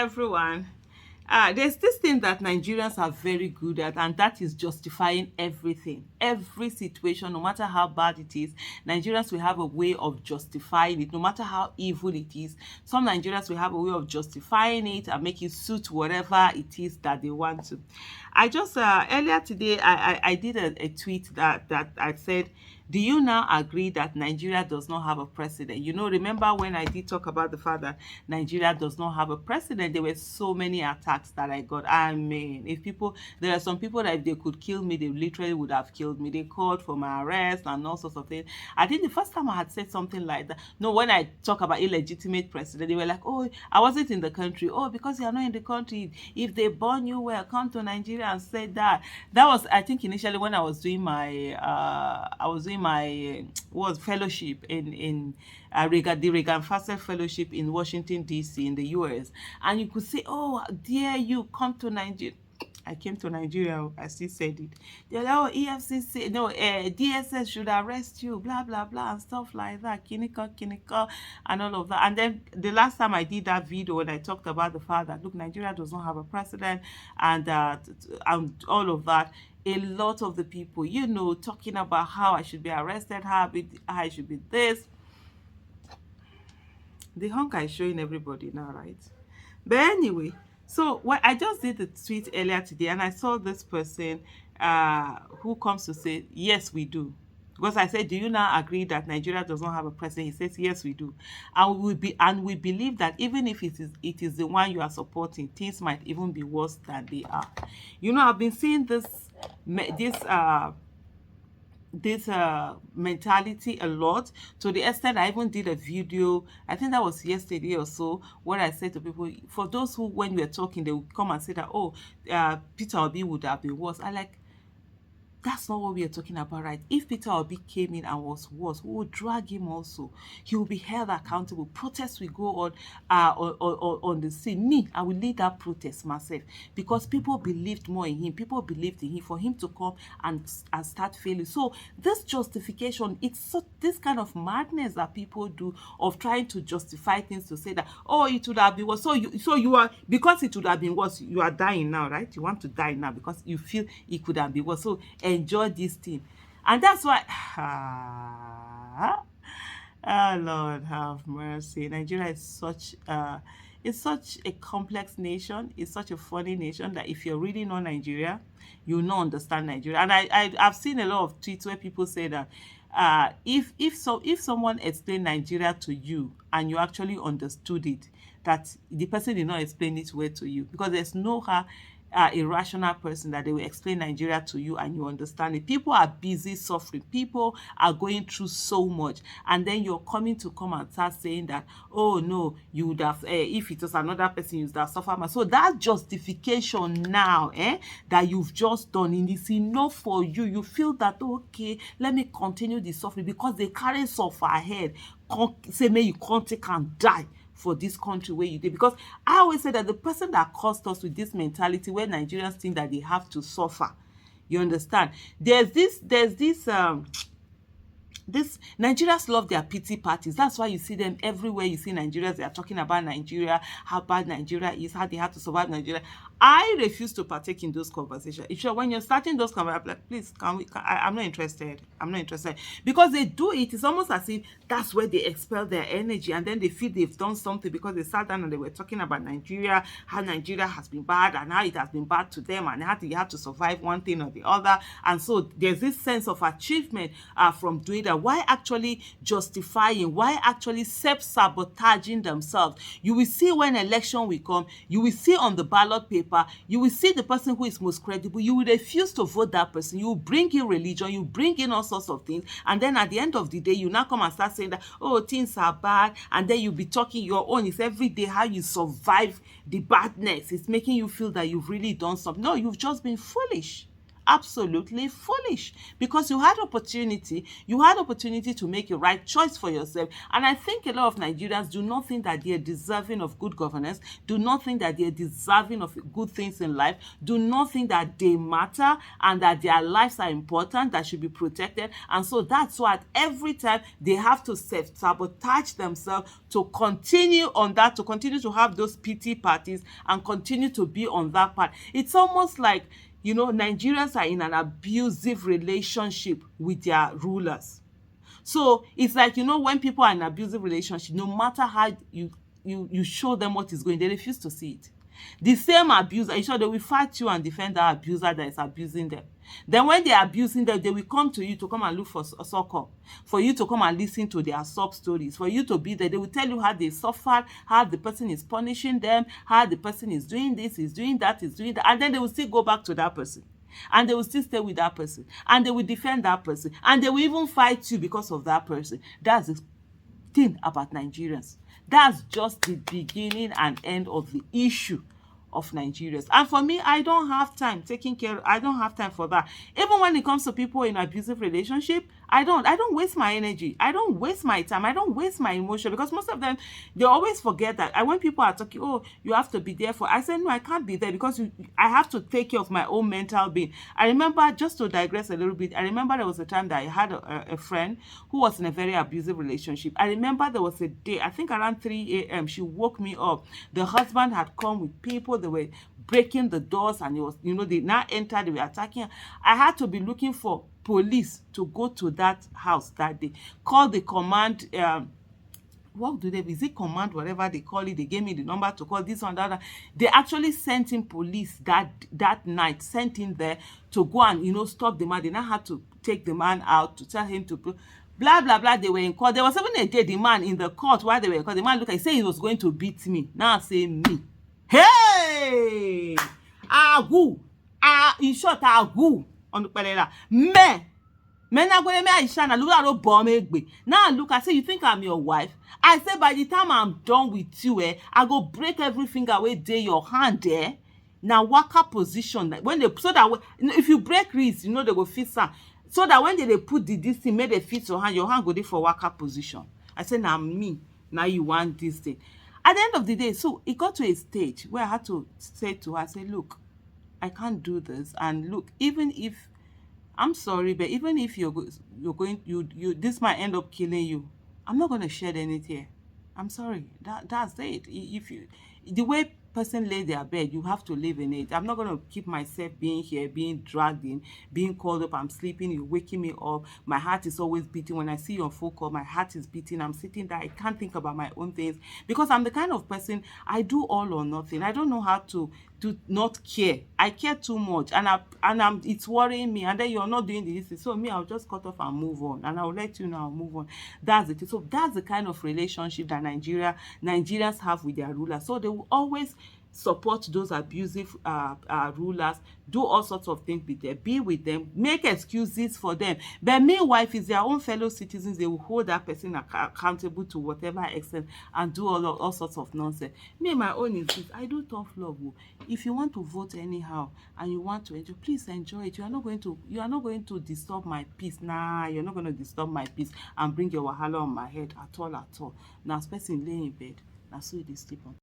everyone. There's this thing that Nigerians are very good at, and that is justifying everything. Every situation, no matter how bad it is, Nigerians will have a way of justifying it, no matter how evil it is. Some Nigerians will have a way of justifying it and make it suit whatever it is that they want to. I just earlier today I did a tweet that I said, do you now agree that Nigeria does not have a president? Remember when I did talk about the fact that Nigeria does not have a president? There were so many attacks that I got. I mean, there are some people that if they could kill me, they literally would have killed me. They called for my arrest and all sorts of things. I think the first time I had said something like that, no, when I talk about illegitimate president, they were like, oh, I wasn't in the country. Oh, because you are not in the country. If they born you well, come to Nigeria and say that. That was, I think, initially when I was doing my was fellowship in the Reagan Fassett Fellowship in Washington D.C. in the U.S. And you could say, "Oh, dare you come to Nigeria?" I came to Nigeria. I still said it. They're like, "Oh, EFCC, no, DSS should arrest you, blah blah blah, and stuff like that, kinika, and all of that." And then the last time I did that video, when I talked about the fact that look, Nigeria does not have a president, and all of that, a lot of the people, talking about how I should be arrested, how I should be this. The hunger is showing everybody now, right? But anyway, so what I just did the tweet earlier today, and I saw this person who comes to say, yes, we do. Because I said, do you now agree that Nigeria does not have a president? He says, yes, we do. And we believe that even if it is the one you are supporting, things might even be worse than they are. I've been seeing this mentality a lot, to the extent I even did a video, I think that was yesterday or so, where I said to people, for those who, when we were talking, they would come and say that, oh, Peter Obi would have been worse. I like, that's not what we are talking about, right? If Peter Obi came in and was worse, we would drag him also. He will be held accountable. Protests will go on the scene. Me, I will lead that protest myself, because people believed more in him. People believed in him for him to come and start failing. So this justification, this kind of madness that people do of trying to justify things, to say that, oh, it would have been worse. So you are, because it would have been worse, you are dying now, right? You want to die now because you feel it could have been worse. So enjoy this thing. And that's why oh Lord have mercy. Nigeria is such a complex nation. It's such a funny nation that if you're really not Nigeria, you'll not understand Nigeria. And I've seen a lot of tweets where people say that if someone explained Nigeria to you and you actually understood it, that the person did not explain it well to you, because there's no how a rational person that they will explain Nigeria to you and you understand it. People are busy suffering. People are going through so much, and then you're come and start saying that, oh no, you would have, if it was another person, you would have suffered more. So that justification now, that you've just done, it is enough for you. You feel that, okay, let me continue the suffering because they carry suffer ahead. Say, may you can't take and die for this country where you did. Because I always say that the person that caused us with this mentality where Nigerians think that they have to suffer, you understand, there's this Nigerians love their pity parties. That's why you see them everywhere. You see Nigerians, they are talking about Nigeria, how bad Nigeria is, how they have to survive Nigeria. I refuse to partake in those conversations. When you're starting those conversations, like, please, I'm not interested. I'm not interested. Because they do it. It's almost as if that's where they expel their energy, and then they feel they've done something because they sat down and they were talking about Nigeria, how Nigeria has been bad and how it has been bad to them, and how they have to survive one thing or the other. And so there's this sense of achievement from doing that. Why actually justifying? Why actually self-sabotaging themselves? You will see when election will come, you will see on the ballot paper, you will see the person who is most credible. You will refuse to vote that person. You will bring in religion, you bring in all sorts of things, and then at the end of the day, you now come and start saying that, oh, things are bad, and then you'll be talking your own. It's every day how you survive the badness. It's making you feel that you've really done something. No, you've just been foolish. absolutely foolish, because you had opportunity to make a right choice for yourself. And I think a lot of Nigerians do not think that they are deserving of good governance, do not think that they are deserving of good things in life, do not think that they matter and that their lives are important, that should be protected. And so that's why at every time they have to self-sabotage themselves to continue on that, to continue to have those pity parties and continue to be on that path. It's almost like, Nigerians are in an abusive relationship with their rulers. So it's like, when people are in an abusive relationship, no matter how you show them what is going, they refuse to see it. The same abuser, sure, they will fight you and defend that abuser that is abusing them. Then when they are abusing them, they will come to you to come and look for succor, for you to come and listen to their sub stories, for you to be there. They will tell you how they suffered, how the person is punishing them, how the person is doing this, is doing that, and then they will still go back to that person. And they will still stay with that person, and they will defend that person, and they will even fight you because of that person. That's the thing about Nigerians. That's just the beginning and end of the issue of Nigerians. And for me, I don't have time I don't have time for that. Even when it comes to people in abusive relationship, I don't waste my energy. I don't waste my time. I don't waste my emotion, because most of them, they always forget that. And when people are talking, oh, you have to be there I say, no, I can't be there, because I have to take care of my own mental being. I remember, just to digress a little bit, I remember there was a time that I had a friend who was in a very abusive relationship. I remember there was a day, I think around 3 a.m., she woke me up. The husband had come with people. They were breaking the doors, and it was, they now entered, they were attacking. I had to be looking for police to go to that house that day. Call the command, what do they, is it command, whatever they call it? They gave me the number to call, this one, that. They actually sent in police that night, sent in there to go and, stop the man. They now had to take the man out, to tell him to blah blah blah. They were in court. There was even a day the man in the court while they were in court, the man looked, I say he was going to beat me. Now say me. Hey! Agu! In short, agu! On the pelela. Now look, I say, you think I'm your wife? I say, by the time I'm done with you, I go break every finger away there your hand there. Now waka position, when they, so that if you break wrist, they go fit some. So that when they put this thing, make they fit your hand go there for waka position. I say, now me, now you want this thing. At the end of the day, so it got to a stage where I had to say to her, I say, look, I can't do this. And look, even if, I'm sorry, but even if you're going, this might end up killing you, I'm not going to shed any tear. I'm sorry. That's it. If you, the way person lay their bed, you have to live in it. I'm not going to keep myself being here, being dragged in, being called up. I'm sleeping, you're waking me up. My heart is always beating. When I see you on phone call, my heart is beating. I'm sitting there. I can't think about my own things, because I'm the kind of person, I do all or nothing. I don't know how to not care. I care too much, and it's worrying me, and then you're not doing this. So me, I'll just cut off and move on, and I'll let you know I'll move on. That's it. So that's the kind of relationship that Nigerians have with their rulers. So they will always support those abusive rulers, do all sorts of things with them, be with them, make excuses for them. But meanwhile, if it's their own fellow citizens, they will hold that person accountable to whatever extent and do all sorts of nonsense. Me, my own is this: I do tough love. If you want to vote anyhow and you want to enjoy, please enjoy it. You are not going to disturb my peace. Nah, you're not going to disturb my peace and bring your wahala on my head at all. Now, person lay in bed, now so they sleep on.